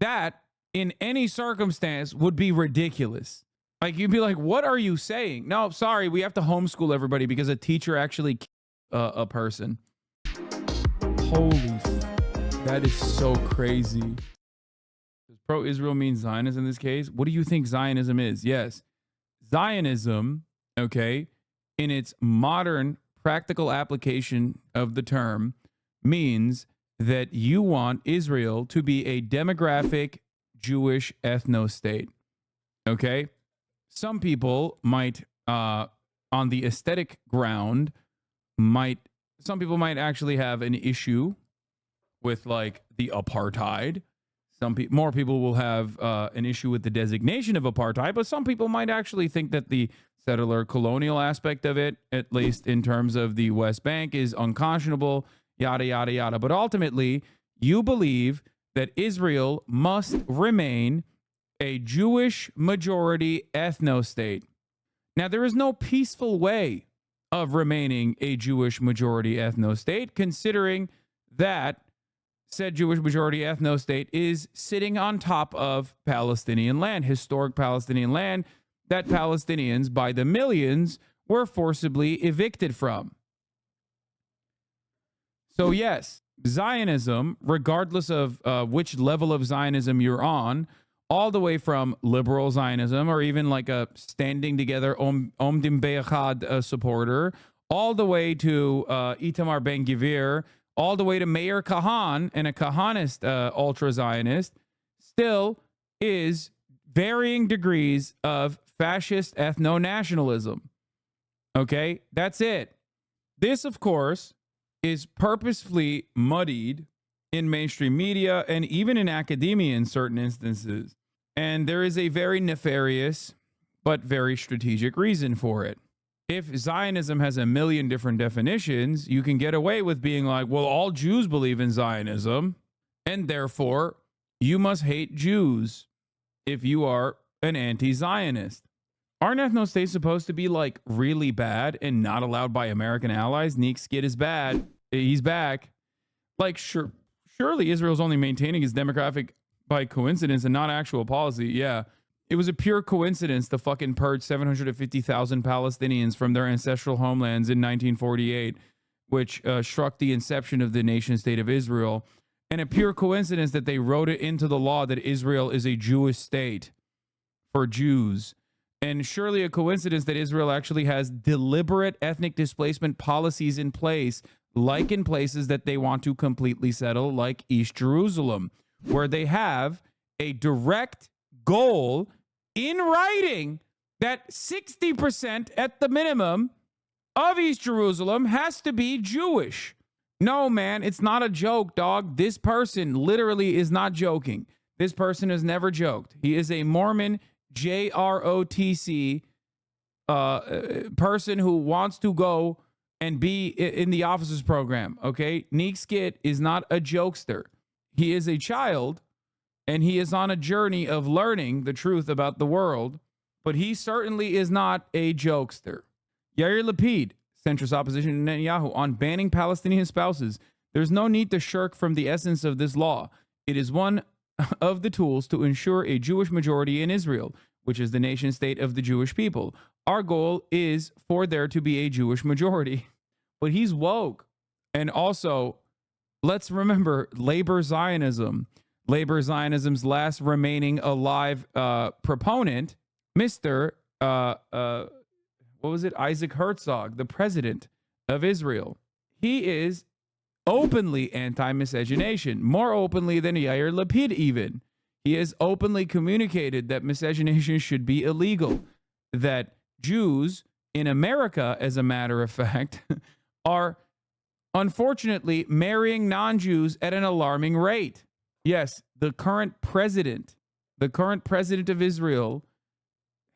that in any circumstance would be ridiculous. Like, you'd be like, what are you saying? No, sorry, we have to homeschool everybody because a teacher actually killed a person. Holy, that is so crazy. Does pro-Israel mean Zionism in this case? What do you think Zionism is? Yes, Zionism, okay, in its modern practical application of the term, means that you want Israel to be a demographic Jewish ethnostate. Okay? Some people might, on the aesthetic ground, some people might actually have an issue with, like, the apartheid. More people will have an issue with the designation of apartheid, but some people might actually think that the settler colonial aspect of it, at least in terms of the West Bank, is unconscionable, yada, yada, yada. But ultimately, you believe that Israel must remain a Jewish majority ethnostate. Now, there is no peaceful way of remaining a Jewish majority ethnostate, considering that said Jewish majority ethnostate is sitting on top of Palestinian land, historic Palestinian land that Palestinians by the millions were forcibly evicted from. So yes, Zionism, regardless of which level of Zionism you're on, all the way from liberal Zionism or even like a standing together Omdim Be'echad supporter, all the way to Itamar Ben-Gvir, all the way to Meir Kahan and a Kahanist ultra-Zionist, still is varying degrees of fascist ethno-nationalism. Okay, that's it. This, of course, is purposefully muddied in mainstream media and even in academia in certain instances. And there is a very nefarious but very strategic reason for it. If Zionism has a million different definitions, you can get away with being like, well, all Jews believe in Zionism, and therefore you must hate Jews if you are an anti-Zionist. Aren't ethnostates supposed to be like really bad and not allowed by American allies? Nukes is bad. He's back. Like, surely Israel's only maintaining his demographic by coincidence and not actual policy. Yeah. It was a pure coincidence to fucking purge 750,000 Palestinians from their ancestral homelands in 1948, which struck the inception of the nation state of Israel. And a pure coincidence that they wrote it into the law that Israel is a Jewish state for Jews. And surely a coincidence that Israel actually has deliberate ethnic displacement policies in place, like in places that they want to completely settle, like East Jerusalem, where they have a direct goal in writing that 60% at the minimum of East Jerusalem has to be Jewish. No, man, it's not a joke, dog. This person literally is not joking. This person has never joked. He is a Mormon JROTC person who wants to go and be in the officers program, okay? Neek Skit is not a jokester. He is a child, and he is on a journey of learning the truth about the world, but he certainly is not a jokester. Yair Lapid, centrist opposition to Netanyahu, on banning Palestinian spouses. There's no need to shirk from the essence of this law. It is one of the tools to ensure a Jewish majority in Israel, which is the nation state of the Jewish people. Our goal is for there to be a Jewish majority. But he's woke. And also, let's remember labor Zionism. Labor Zionism's last remaining alive proponent, Mr. Isaac Herzog, the president of Israel. He is openly anti-miscegenation, more openly than Yair Lapid even. He has openly communicated that miscegenation should be illegal, that Jews in America, as a matter of fact, are unfortunately marrying non-Jews at an alarming rate. Yes, the current president of Israel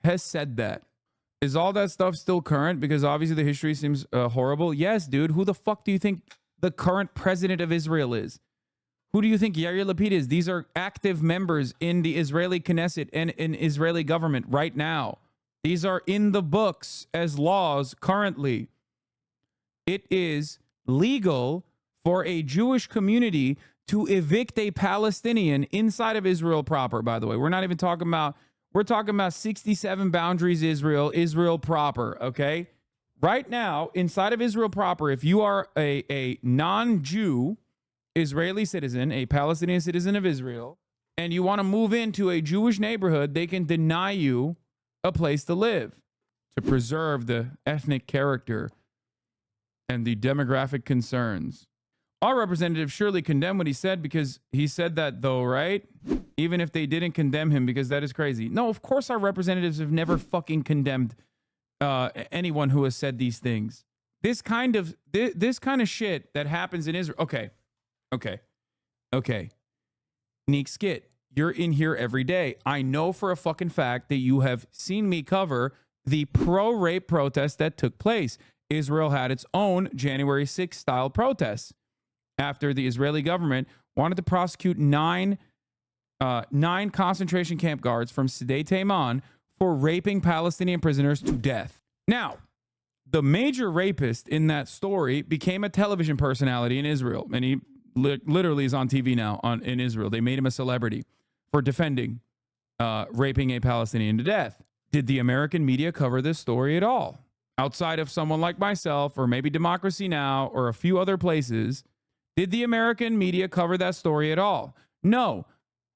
has said that. Is all that stuff still current? Because obviously the history seems horrible. Yes, dude. Who the fuck do you think the current president of Israel is? Who do you think Yair Lapid is? These are active members in the Israeli Knesset and in Israeli government right now. These are in the books as laws currently. It is legal for a Jewish community to evict a Palestinian inside of Israel proper, by the way. We're not even talking about, we're talking about 67 boundaries Israel proper, okay? Right now, inside of Israel proper, if you are a non-Jew Israeli citizen, a Palestinian citizen of Israel, and you want to move into a Jewish neighborhood, they can deny you a place to live to preserve the ethnic character and the demographic concerns. Our representative surely condemned what he said, because he said that though, right? Even if they didn't condemn him, because that is crazy. No, of course our representatives have never fucking condemned anyone who has said these things. This kind of shit that happens in Israel. Okay. Neek Skit, you're in here every day. I know for a fucking fact that you have seen me cover the pro-rape protest that took place. Israel had its own January 6th style protests after the Israeli government wanted to prosecute nine concentration camp guards from Sde Taiman for raping Palestinian prisoners to death. Now, the major rapist in that story became a television personality in Israel, and he literally is on TV now in Israel. They made him a celebrity for defending raping a Palestinian to death. Did the American media cover this story at all? Outside of someone like myself, or maybe Democracy Now, or a few other places, did the American media cover that story at all? No.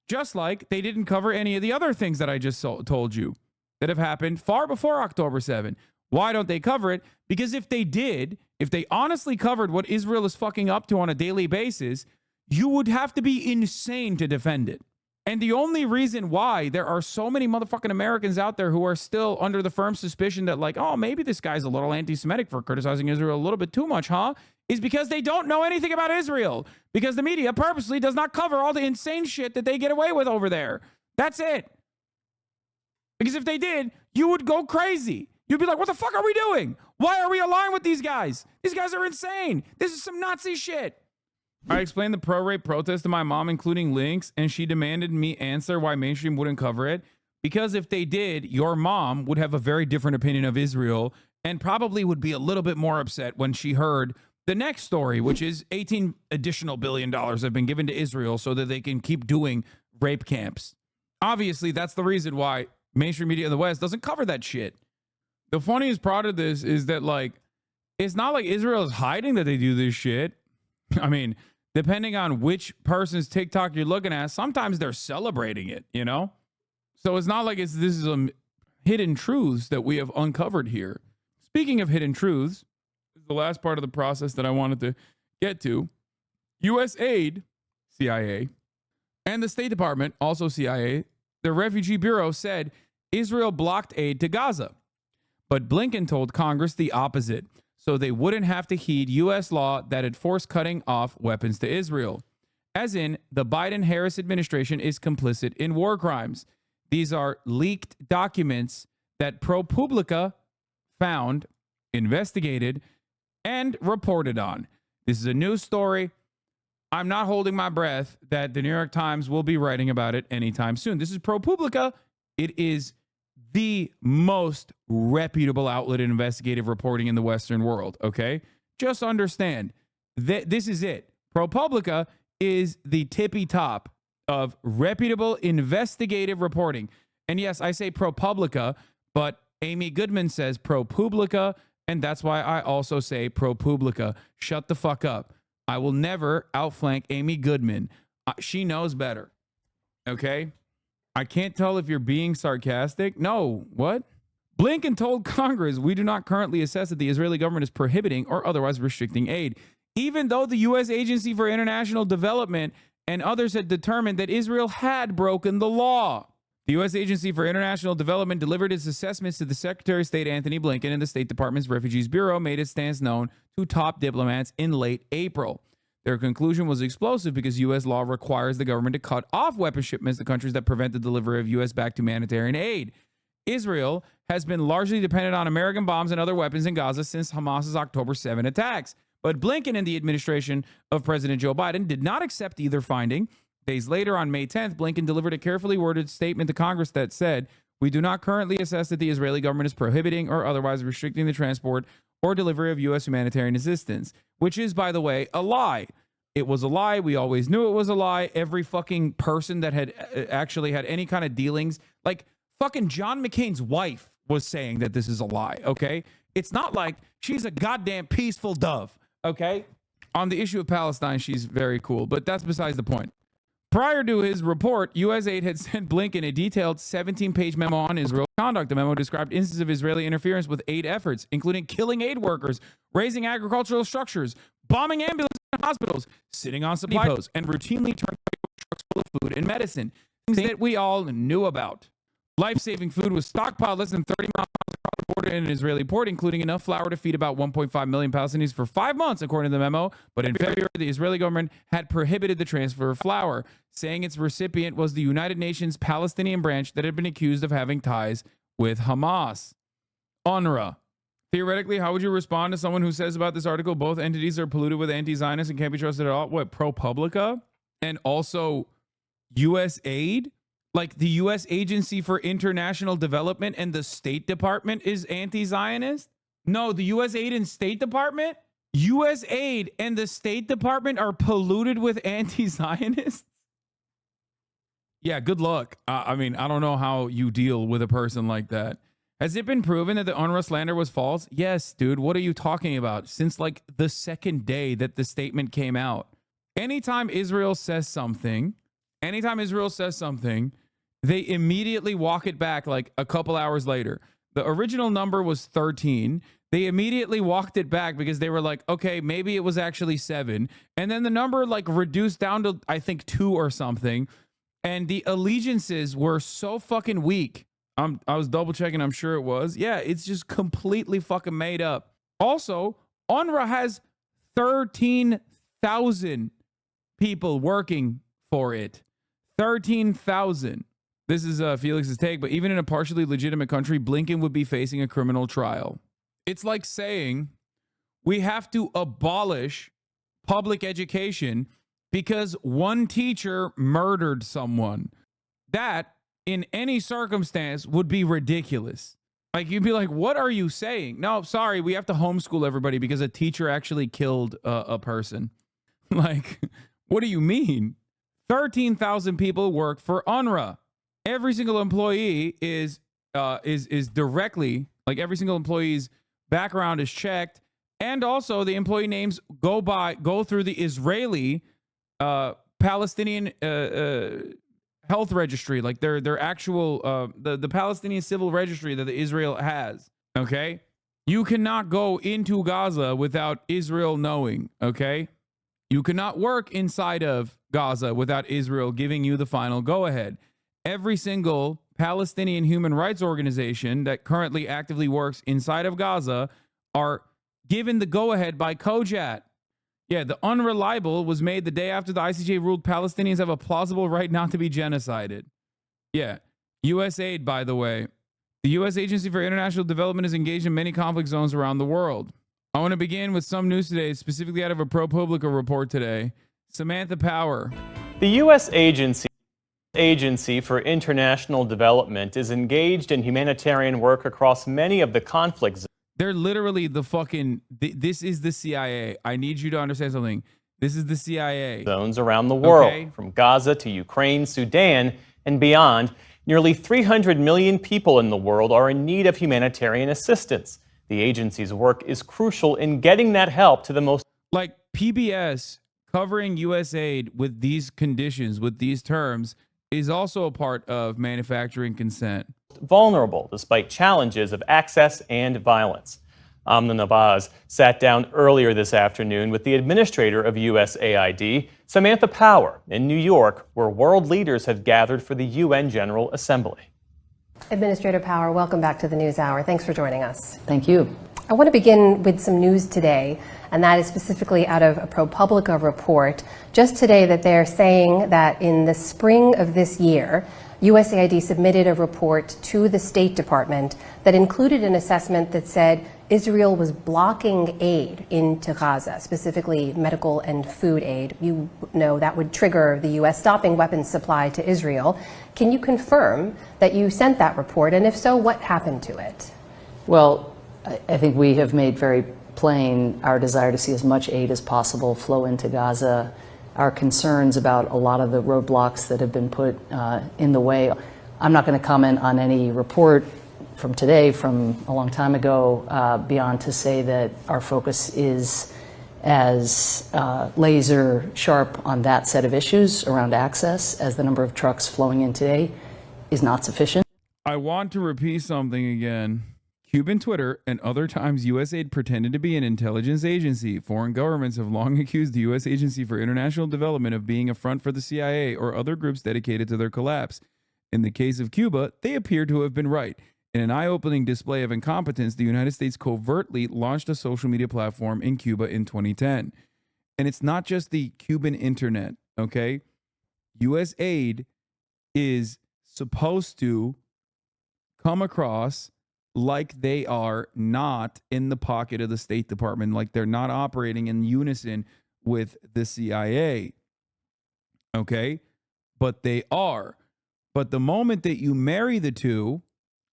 Just like they didn't cover any of the other things that I just told you that have happened far before October 7. Why don't they cover it? Because if they did, if they honestly covered what Israel is fucking up to on a daily basis, you would have to be insane to defend it. And the only reason why there are so many motherfucking Americans out there who are still under the firm suspicion that, like, oh, maybe this guy's a little anti-Semitic for criticizing Israel a little bit too much, huh? Is because they don't know anything about Israel. Because the media purposely does not cover all the insane shit that they get away with over there. That's it. Because if they did, you would go crazy. You'd be like, what the fuck are we doing? Why are we aligned with these guys? These guys are insane. This is some Nazi shit. I explained the pro-rape protest to my mom, including links, and she demanded me answer why mainstream wouldn't cover it. Because if they did, your mom would have a very different opinion of Israel and probably would be a little bit more upset when she heard the next story, which is $18 additional billion have been given to Israel so that they can keep doing rape camps. Obviously, that's the reason why mainstream media in the West doesn't cover that shit. The funniest part of this is that, like, it's not like Israel is hiding that they do this shit. I mean, depending on which person's TikTok you're looking at, sometimes they're celebrating it, you know? So it's not like this is a hidden truths that we have uncovered here. Speaking of hidden truths, this is the last part of the process that I wanted to get to. USAID, CIA, and the State Department, also CIA, the Refugee Bureau said Israel blocked aid to Gaza. But Blinken told Congress the opposite, so they wouldn't have to heed U.S. law that had forced cutting off weapons to Israel. As in, the Biden-Harris administration is complicit in war crimes. These are leaked documents that ProPublica found, investigated, and reported on. This is a news story. I'm not holding my breath that the New York Times will be writing about it anytime soon. This is ProPublica. It is the most reputable outlet in investigative reporting in the Western world, okay? Just understand that this is it. ProPublica is the tippy top of reputable investigative reporting. And yes, I say ProPublica, but Amy Goodman says ProPublica, and that's why I also say ProPublica. Shut the fuck up. I will never outflank Amy Goodman. She knows better, okay? I can't tell if you're being sarcastic. No, what? Blinken told Congress, we do not currently assess that the Israeli government is prohibiting or otherwise restricting aid, even though the U.S. Agency for International Development and others had determined that Israel had broken the law. The U.S. Agency for International Development delivered its assessments to the Secretary of State Anthony Blinken, and the State Department's Refugees Bureau made its stance known to top diplomats in late April. Their conclusion was explosive because U.S. law requires the government to cut off weapon shipments to countries that prevent the delivery of U.S.-backed humanitarian aid. Israel has been largely dependent on American bombs and other weapons in Gaza since Hamas's October 7 attacks. But Blinken and the administration of President Joe Biden did not accept either finding. Days later, on May 10th, Blinken delivered a carefully worded statement to Congress that said, we do not currently assess that the Israeli government is prohibiting or otherwise restricting the transport or delivery of U.S. humanitarian assistance, which is, by the way, a lie. It was a lie. We always knew it was a lie. Every fucking person that had actually had any kind of dealings, like fucking John McCain's wife was saying that this is a lie, okay? It's not like she's a goddamn peaceful dove, okay? On the issue of Palestine, she's very cool, but that's besides the point. Prior to his report, USAID had sent Blinken a detailed 17-page memo on Israel's conduct. The memo described instances of Israeli interference with aid efforts, including killing aid workers, razing agricultural structures, bombing ambulances and hospitals, sitting on supply depots, and routinely turning trucks full of food and medicine, things that we all knew about. Life-saving food was stockpiled less than 30 miles across the border in an Israeli port, including enough flour to feed about 1.5 million Palestinians for 5 months, according to the memo. But in February, the Israeli government had prohibited the transfer of flour, saying its recipient was the United Nations Palestinian branch that had been accused of having ties with Hamas. UNRWA. Theoretically, how would you respond to someone who says about this article, both entities are polluted with anti-Zionists and can't be trusted at all? What, ProPublica? And also USAID? Like the U.S. Agency for International Development and the State Department is anti-Zionist? No, the USAID and State Department? USAID and the State Department are polluted with anti-Zionists? Yeah, good luck. I mean, I don't know how you deal with a person like that. Has it been proven that the UNRWA slander was false? Yes, dude. What are you talking about? Since like the second day that the statement came out. Anytime Israel says something, they immediately walk it back like a couple hours later. The original number was 13. They immediately walked it back because they were like, okay, maybe it was actually 7. And then the number like reduced down to, I think, 2 or something. And the allegiances were so fucking weak. I was double checking. I'm sure it was. Yeah, it's just completely fucking made up. Also, UNRWA has 13,000 people working for it. 13,000. This is Felix's take, but even in a partially legitimate country, Blinken would be facing a criminal trial. It's like saying we have to abolish public education because one teacher murdered someone. That, in any circumstance, would be ridiculous. Like, you'd be like, what are you saying? No, sorry, we have to homeschool everybody because a teacher actually killed a person. Like, what do you mean? 13,000 people work for UNRWA. Every single employee is directly, like every single employee's background is checked, and also the employee names go through the Israeli Palestinian health registry, like their actual the Palestinian civil registry that Israel has. Okay, you cannot go into Gaza without Israel knowing. Okay, you cannot work inside of Gaza without Israel giving you the final go-ahead. Every single Palestinian human rights organization that currently actively works inside of Gaza are given the go-ahead by COJAT. Yeah, the UNRWA libel was made the day after the ICJ ruled Palestinians have a plausible right not to be genocided. Yeah, USAID, by the way. The U.S. Agency for International Development is engaged in many conflict zones around the world. I want to begin with some news today, specifically out of a ProPublica report today. Samantha Power. The U.S. Agency for International Development is engaged in humanitarian work across many of the conflict zones. They're literally the fucking, this is the CIA. I need you to understand something. This is the CIA. Zones around the world, okay, from Gaza to Ukraine, Sudan, and beyond. Nearly 300 million people in the world are in need of humanitarian assistance. The agency's work is crucial in getting that help to the most... Like PBS covering USAID with these conditions, with these terms, is also a part of manufacturing consent. Vulnerable, despite challenges of access and violence. Amna Nawaz sat down earlier this afternoon with the administrator of USAID, Samantha Power, in New York, where world leaders have gathered for the UN General Assembly. Administrator Power, welcome back to the NewsHour. Thanks for joining us. Thank you. I want to begin with some news today, and that is specifically out of a ProPublica report just today that they're saying that in the spring of this year, USAID submitted a report to the State Department that included an assessment that said Israel was blocking aid into Gaza, specifically medical and food aid. You know that would trigger the U.S. stopping weapons supply to Israel. Can you confirm that you sent that report, and if so, what happened to it? Well, I think we have made very plain our desire to see as much aid as possible flow into Gaza, our concerns about a lot of the roadblocks that have been put in the way. I'm not going to comment on any report from today, from a long time ago, beyond to say that our focus is as laser sharp on that set of issues around access as the number of trucks flowing in today is not sufficient. I want to repeat something again. Cuban Twitter and other times USAID pretended to be an intelligence agency. Foreign governments have long accused the U.S. Agency for International Development of being a front for the CIA or other groups dedicated to their collapse. In the case of Cuba, they appear to have been right. In an eye-opening display of incompetence, the United States covertly launched a social media platform in Cuba in 2010. And it's not just the Cuban internet, okay? USAID is supposed to come across like they are not in the pocket of the State Department, like they're not operating in unison with the CIA, okay? But they are. But the moment that you marry the two,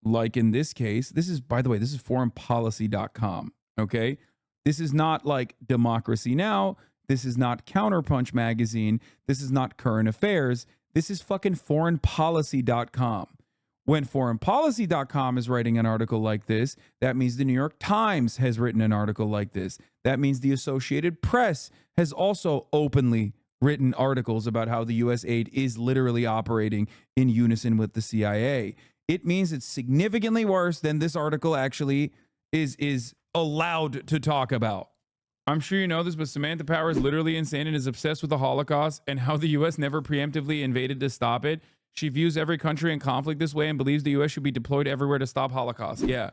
like in this case, this is, by the way, this is foreignpolicy.com, okay? This is not like Democracy Now! This is not Counterpunch magazine. This is not Current Affairs. This is fucking foreignpolicy.com. When foreignpolicy.com is writing an article like this, that means the New York Times has written an article like this. That means the Associated Press has also openly written articles about how the USAID is literally operating in unison with the CIA. It means it's significantly worse than this article actually is allowed to talk about. I'm sure you know this, but Samantha Power is literally insane and is obsessed with the Holocaust and how the U.S. never preemptively invaded to stop it. She views every country in conflict this way and believes the U.S. should be deployed everywhere to stop Holocaust. Yeah.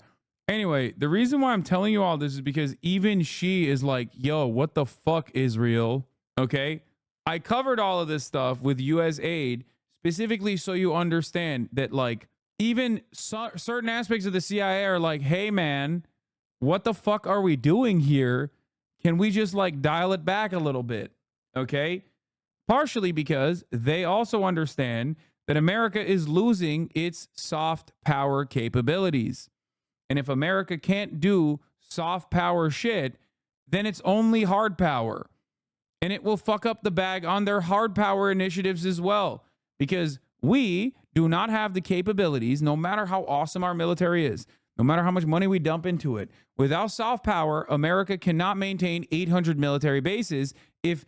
Anyway, the reason why I'm telling you all this is because even she is like, yo, what the fuck, Israel? Okay? I covered all of this stuff with USAID specifically so you understand that, like, even certain aspects of the CIA are like, hey, man, what the fuck are we doing here? Can we just, like, dial it back a little bit? Okay? Partially because they also understand that America is losing its soft power capabilities. And if America can't do soft power shit, then it's only hard power. And it will fuck up the bag on their hard power initiatives as well. Because we do not have the capabilities, no matter how awesome our military is, no matter how much money we dump into it. Without soft power, America cannot maintain 800 military bases if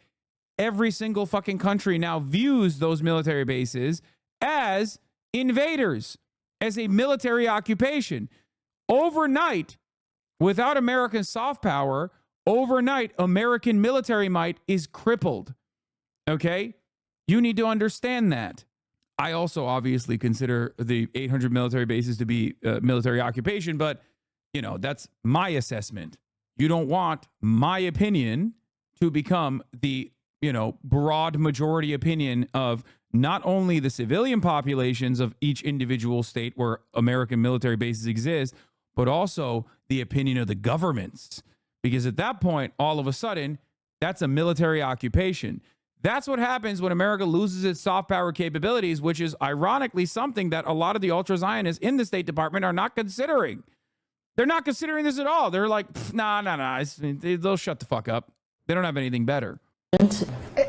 every single fucking country now views those military bases as invaders, as a military occupation. Overnight, without American soft power, overnight, American military might is crippled. Okay? You need to understand that. I also obviously consider the 800 military bases to be military occupation, but, you know, that's my assessment. You don't want my opinion to become the, you know, broad majority opinion of not only the civilian populations of each individual state where American military bases exist, but also the opinion of the governments. Because at that point, all of a sudden, that's a military occupation. That's what happens when America loses its soft power capabilities, which is ironically something that a lot of the ultra-Zionists in the State Department are not considering. They're not considering this at all. They're like, nah. They'll shut the fuck up. They don't have anything better.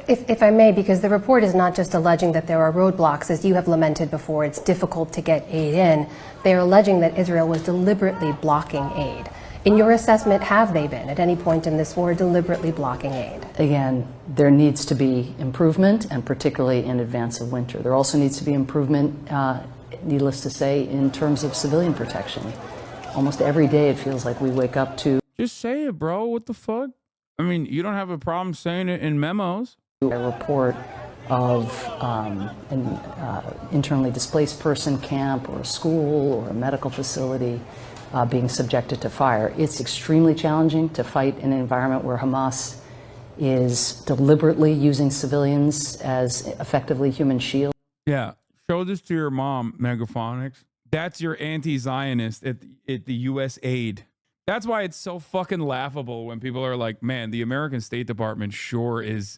If I may, because the report is not just alleging that there are roadblocks, as you have lamented before, it's difficult to get aid in. They are alleging that Israel was deliberately blocking aid. In your assessment, have they been, at any point in this war, deliberately blocking aid? Again, there needs to be improvement, and particularly in advance of winter. There also needs to be improvement, needless to say, in terms of civilian protection. Almost every day it feels like we wake up to... Just say it, bro. What the fuck? I mean, you don't have a problem saying it in memos. A report of an internally displaced person camp or a school or a medical facility being subjected to fire. It's extremely challenging to fight in an environment where Hamas is deliberately using civilians as effectively human shields. Yeah. Show this to your mom, Megaphonics. That's your anti-Zionist at the USAID. That's why it's so fucking laughable when people are like, man, the American State Department sure is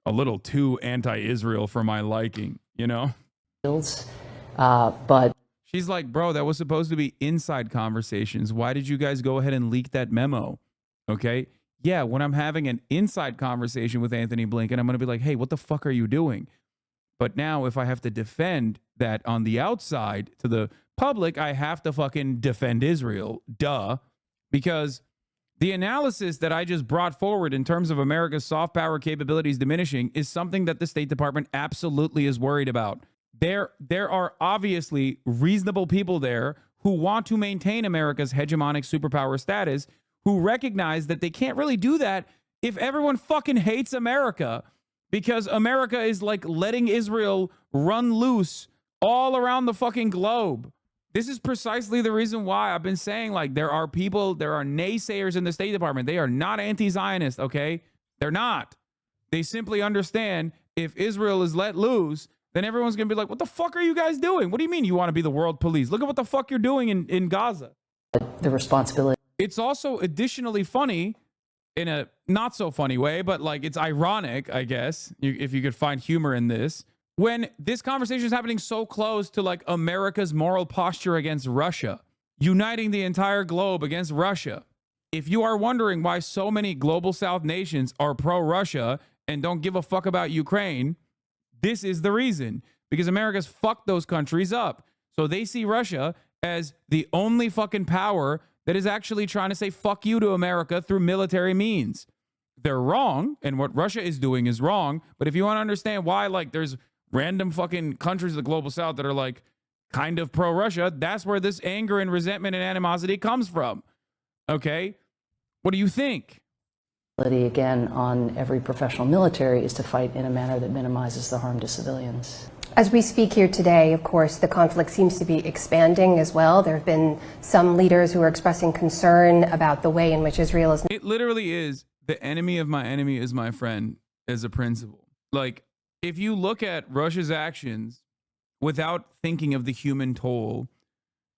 a little too anti-Israel for my liking, you know? But she's like, bro, that was supposed to be inside conversations. Why did you guys go ahead and leak that memo? Okay. Yeah, when I'm having an inside conversation with Anthony Blinken, I'm going to be like, hey, what the fuck are you doing? But now if I have to defend that on the outside to the public, I have to fucking defend Israel. Duh. Because the analysis that I just brought forward in terms of America's soft power capabilities diminishing is something that the State Department absolutely is worried about. There are obviously reasonable people there who want to maintain America's hegemonic superpower status, who recognize that they can't really do that if everyone fucking hates America, because America is like letting Israel run loose all around the fucking globe. This is precisely the reason why I've been saying, like, there are naysayers in the State Department. They are not anti-Zionist, okay? They're not. They simply understand if Israel is let loose, then everyone's going to be like, what the fuck are you guys doing? What do you mean you want to be the world police? Look at what the fuck you're doing in Gaza. The responsibility. It's also additionally funny in a not so funny way, but like it's ironic, I guess, if you could find humor in this, when this conversation is happening so close to like America's moral posture against Russia, uniting the entire globe against Russia. If you are wondering why so many global South nations are pro-Russia and don't give a fuck about Ukraine, this is the reason. Because America's fucked those countries up. So they see Russia as the only fucking power that is actually trying to say fuck you to America through military means. They're wrong, and what Russia is doing is wrong. But if you want to understand why, like, there's random fucking countries of the global South that are like kind of pro-Russia, that's where this anger and resentment and animosity comes from. Okay? What do you think? Again, on every professional military is to fight in a manner that minimizes the harm to civilians. As we speak here today, of course, the conflict seems to be expanding as well. There have been some leaders who are expressing concern about the way in which Israel is. It literally is the enemy of my enemy is my friend as a principle. Like, if you look at Russia's actions without thinking of the human toll,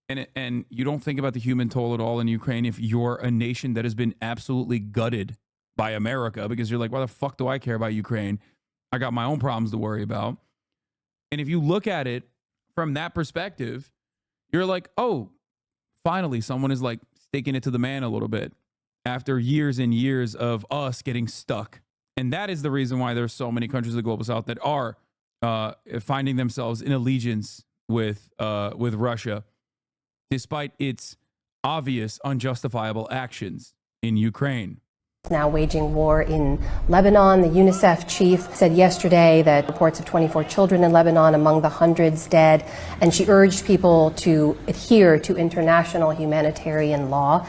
and you don't think about the human toll at all in Ukraine, if you're a nation that has been absolutely gutted by America, because you're like, why the fuck do I care about Ukraine? I got my own problems to worry about. And if you look at it from that perspective, you're like, oh, finally someone is like sticking it to the man a little bit after years and years of us getting stuck. And that is the reason why there's so many countries of the global South that are finding themselves in allegiance with Russia, despite its obvious unjustifiable actions in Ukraine. Now waging war in Lebanon. The UNICEF chief said yesterday that reports of 24 children in Lebanon among the hundreds dead, and she urged people to adhere to international humanitarian law.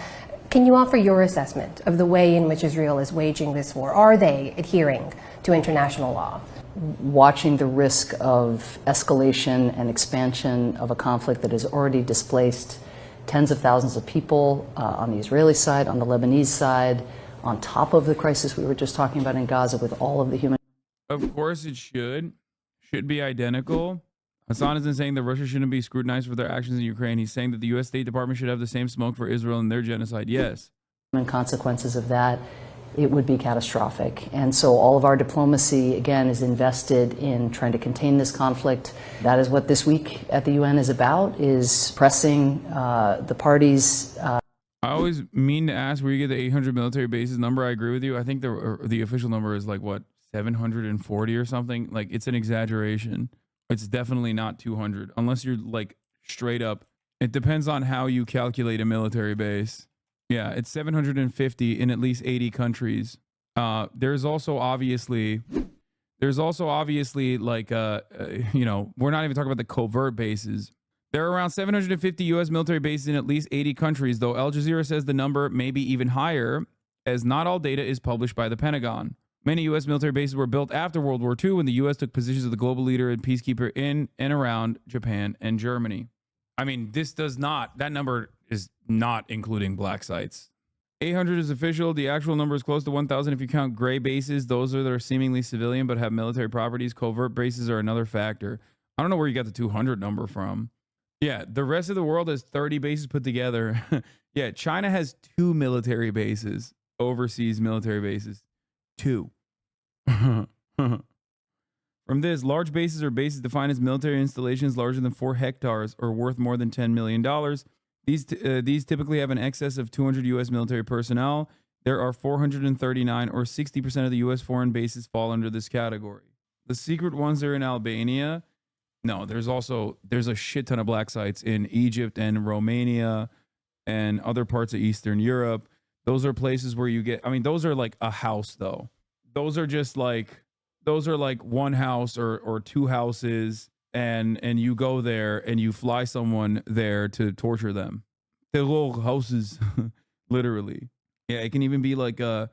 Can you offer your assessment of the way in which Israel is waging this war? Are they adhering to international law? Watching the risk of escalation and expansion of a conflict that has already displaced tens of thousands of people on the Israeli side, on the Lebanese side, on top of the crisis we were just talking about in Gaza with all of the human. Of course it should be identical. Hasan isn't saying that Russia shouldn't be scrutinized for their actions in Ukraine. He's saying that the U.S. State Department should have the same smoke for Israel and their genocide. Yes. And consequences of that, it would be catastrophic. And so all of our diplomacy, again, is invested in trying to contain this conflict. That is what this week at the UN is about, is pressing the parties. I always mean to ask where you get the 800 military bases number. I agree with you. I think the official number is like, what, 740 or something? Like, it's an exaggeration. It's definitely not 200, unless you're like straight up. It depends on how you calculate a military base. Yeah, it's 750 in at least 80 countries. There's also obviously like, you know, we're not even talking about the covert bases. There are around 750 U.S. military bases in at least 80 countries, though Al Jazeera says the number may be even higher, as not all data is published by the Pentagon. Many U.S. military bases were built after World War II when the U.S. took positions of the global leader and peacekeeper in and around Japan and Germany. I mean, that number is not including black sites. 800 is official. The actual number is close to 1,000 if you count gray bases. Those are that are seemingly civilian but have military properties. Covert bases are another factor. I don't know where you got the 200 number from. Yeah, the rest of the world has 30 bases put together. Yeah, China has 2 military bases, overseas military bases. 2. From this, large bases are bases defined as military installations larger than 4 hectares or worth more than $10 million. These typically have an excess of 200 U.S. military personnel. There are 439, or 60% of the U.S. foreign bases fall under this category. The secret ones are in Albania. No, there's a shit ton of black sites in Egypt and Romania and other parts of Eastern Europe. Those are places where you get, I mean, those are like a house though. Those are like one house or two houses, and you go there and you fly someone there to torture them. Terror houses, literally. Yeah, it can even be like a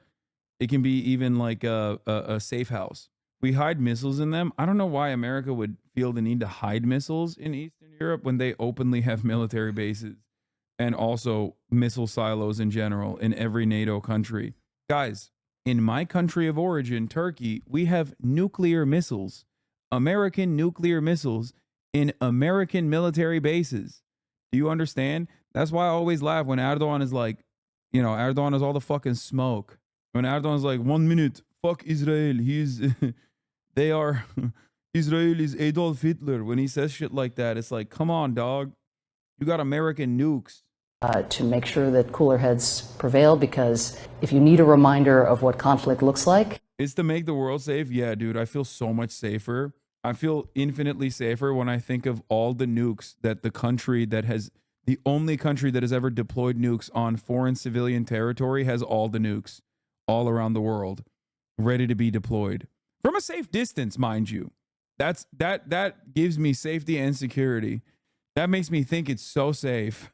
safe house. We hide missiles in them. I don't know why America would feel the need to hide missiles in Eastern Europe when they openly have military bases and also missile silos in general in every NATO country. Guys, in my country of origin, Turkey, we have nuclear missiles, American nuclear missiles in American military bases. Do you understand? That's why I always laugh when Erdogan is like, you know, Erdogan is all the fucking smoke. When Erdogan is like, 1 minute, fuck Israel. Israel is Adolf Hitler. When he says shit like that, it's like, come on, dog. You got American nukes. To make sure that cooler heads prevail, because if you need a reminder of what conflict looks like, it's to make the world safe. Yeah, dude, I feel so much safer. I feel infinitely safer when I think of all the nukes that the only country that has ever deployed nukes on foreign civilian territory has all the nukes all around the world ready to be deployed from a safe distance, mind you. That gives me safety and security. That makes me think it's so safe.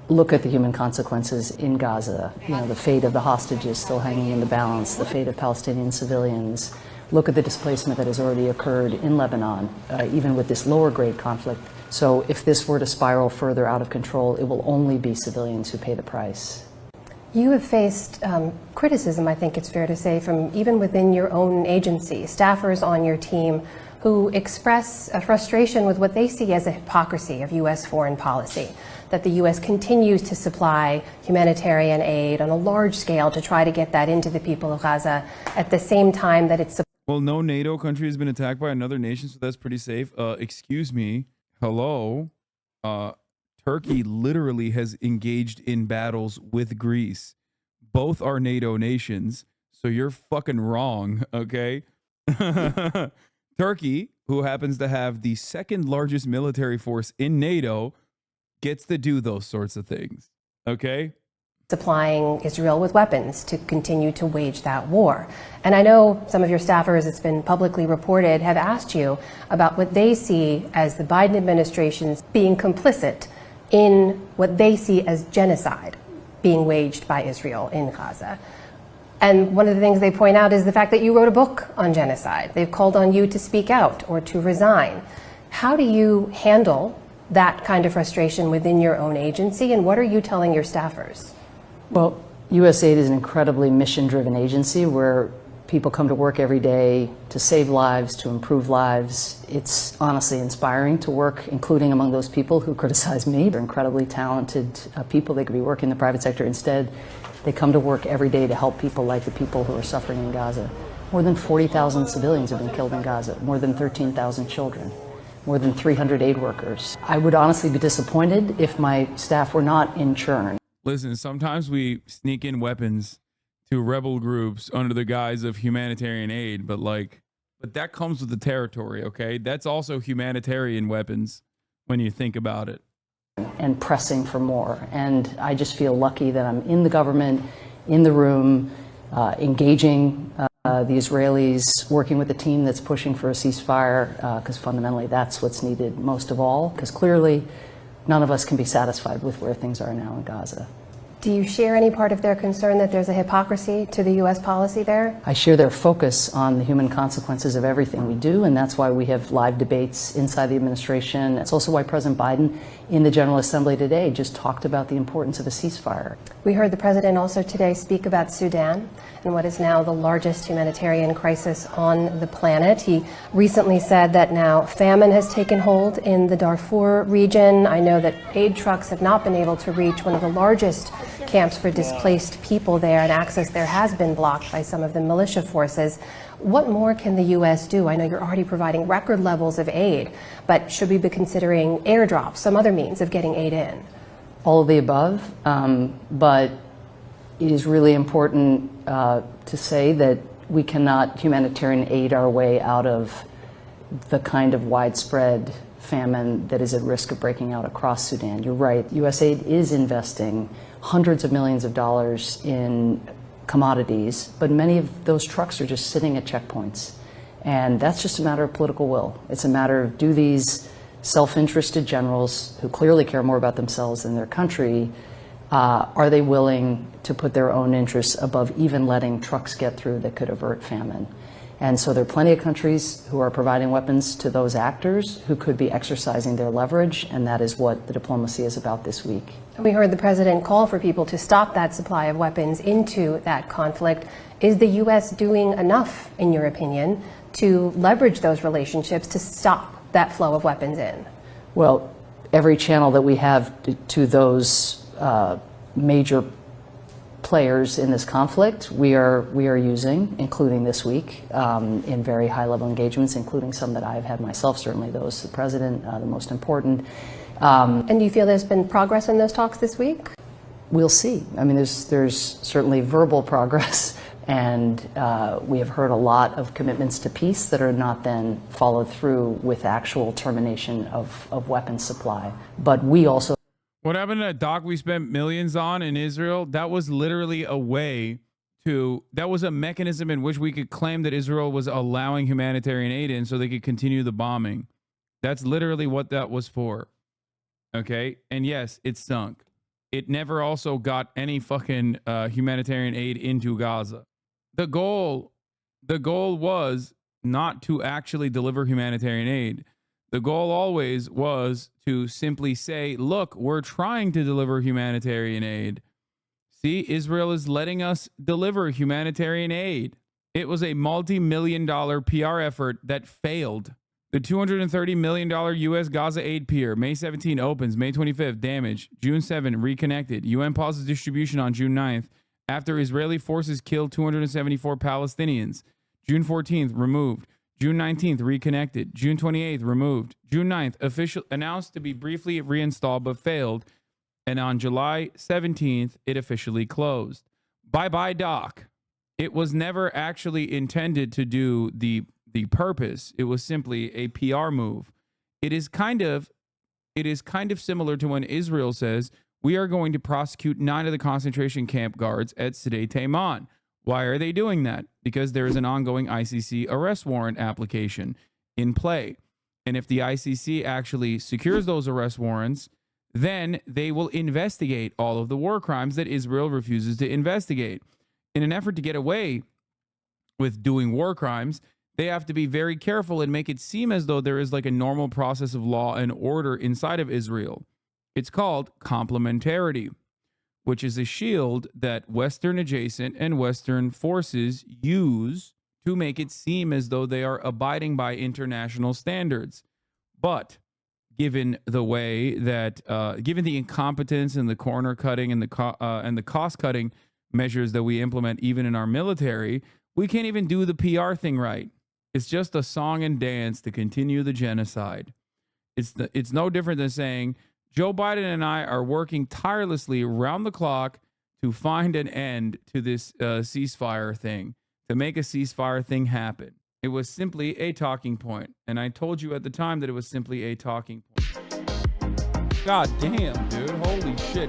Look at the human consequences in Gaza. You know, the fate of the hostages still hanging in the balance, the fate of Palestinian civilians. Look at the displacement that has already occurred in Lebanon, even with this lower grade conflict. So if this were to spiral further out of control, it will only be civilians who pay the price. You have faced criticism, I think it's fair to say, from even within your own agency, staffers on your team who express a frustration with what they see as a hypocrisy of U.S. foreign policy, that the U.S. continues to supply humanitarian aid on a large scale to try to get that into the people of Gaza at the same time that it's... Well, no NATO country has been attacked by another nation, so that's pretty safe. Excuse me. Hello? Turkey literally has engaged in battles with Greece. Both are NATO nations, so you're fucking wrong, okay? Turkey, who happens to have the second largest military force in NATO, gets to do those sorts of things, okay? Supplying Israel with weapons to continue to wage that war. And I know some of your staffers, it's been publicly reported, have asked you about what they see as the Biden administration's being complicit in what they see as genocide being waged by Israel in Gaza. And one of the things they point out is the fact that you wrote a book on genocide. They've called on you to speak out or to resign. How do you handle that kind of frustration within your own agency, and what are you telling your staffers? Well, USAID is an incredibly mission-driven agency where people come to work every day to save lives, to improve lives. It's honestly inspiring to work, including among those people who criticize me. They're incredibly talented people. They could be working in the private sector. Instead, they come to work every day to help people like the people who are suffering in Gaza. More than 40,000 civilians have been killed in Gaza, more than 13,000 children, more than 300 aid workers. I would honestly be disappointed if my staff were not in churn. Listen, sometimes we sneak in weapons to rebel groups under the guise of humanitarian aid, but that comes with the territory, okay? That's also humanitarian weapons when you think about it. And pressing for more. And I just feel lucky that I'm in the government, in the room, engaging the Israelis, working with the team that's pushing for a ceasefire, because fundamentally that's what's needed most of all, because clearly none of us can be satisfied with where things are now in Gaza. Do you share any part of their concern that there's a hypocrisy to the U.S. policy there? I share their focus on the human consequences of everything we do, and that's why we have live debates inside the administration. It's also why President Biden in the General Assembly today just talked about the importance of a ceasefire. We heard the president also today speak about Sudan and what is now the largest humanitarian crisis on the planet. He recently said that now famine has taken hold in the Darfur region. I know that aid trucks have not been able to reach one of the largest camps for displaced people there, and access there has been blocked by some of the militia forces. What more can the U.S. do? I know you're already providing record levels of aid, but should we be considering airdrops, some other means of getting aid in? All of the above, but It is really important to say that we cannot humanitarian aid our way out of the kind of widespread famine that is at risk of breaking out across Sudan. You're right, USAID is investing hundreds of millions of dollars in commodities, but many of those trucks are just sitting at checkpoints. And that's just a matter of political will. It's a matter of, do these self-interested generals who clearly care more about themselves than their country, are they willing to put their own interests above even letting trucks get through that could avert famine? And so there are plenty of countries who are providing weapons to those actors who could be exercising their leverage, and that is what the diplomacy is about this week. We heard the president call for people to stop that supply of weapons into that conflict. Is the U.S. doing enough, in your opinion, to leverage those relationships to stop that flow of weapons in? Well, every channel that we have to those major players in this conflict, we are using, including this week, in very high-level engagements, including some that I've had myself, certainly those the president, the most important. And do you feel there's been progress in those talks this week? We'll see. I mean, there's certainly verbal progress, and we have heard a lot of commitments to peace that are not then followed through with actual termination of weapons supply. But we also... What happened to that dock we spent millions on in Israel? That was literally a way to, that was a mechanism in which we could claim that Israel was allowing humanitarian aid in so they could continue the bombing. That's literally what that was for. Okay? And yes, it sunk. It never also got any fucking humanitarian aid into Gaza. The goal was not to actually deliver humanitarian aid. The goal always was to simply say, look, we're trying to deliver humanitarian aid. See, Israel is letting us deliver humanitarian aid. It was a multi-million-dollar PR effort that failed. The $230 million U.S. Gaza aid pier, May 17 opens, May 25th, damage, June 7 reconnected, UN pauses distribution on June 9th after Israeli forces killed 274 Palestinians, June 14th removed, June 19th reconnected, June 28th removed, June 9th announced to be briefly reinstalled but failed, and on July 17th it officially closed. Bye-bye dock. It was never actually intended to do the purpose. It was simply a PR move. It is kind of similar to when Israel says, we are going to prosecute 9 of the concentration camp guards at Sde Taiman. Why are they doing that? Because there is an ongoing ICC arrest warrant application in play. And if the ICC actually secures those arrest warrants, then they will investigate all of the war crimes that Israel refuses to investigate. In an effort to get away with doing war crimes, they have to be very careful and make it seem as though there is like a normal process of law and order inside of Israel. It's called complementarity, which is a shield that Western adjacent and Western forces use to make it seem as though they are abiding by international standards. But given the way that, given the incompetence and the corner cutting and the cost cutting measures that we implement even in our military, we can't even do the PR thing right. It's just a song and dance to continue the genocide. It's no different than saying, Joe Biden and I are working tirelessly around the clock to find an end to this ceasefire thing, to make a ceasefire thing happen. It was simply a talking point. And I told you at the time that it was simply a talking point. God damn, dude. Holy shit.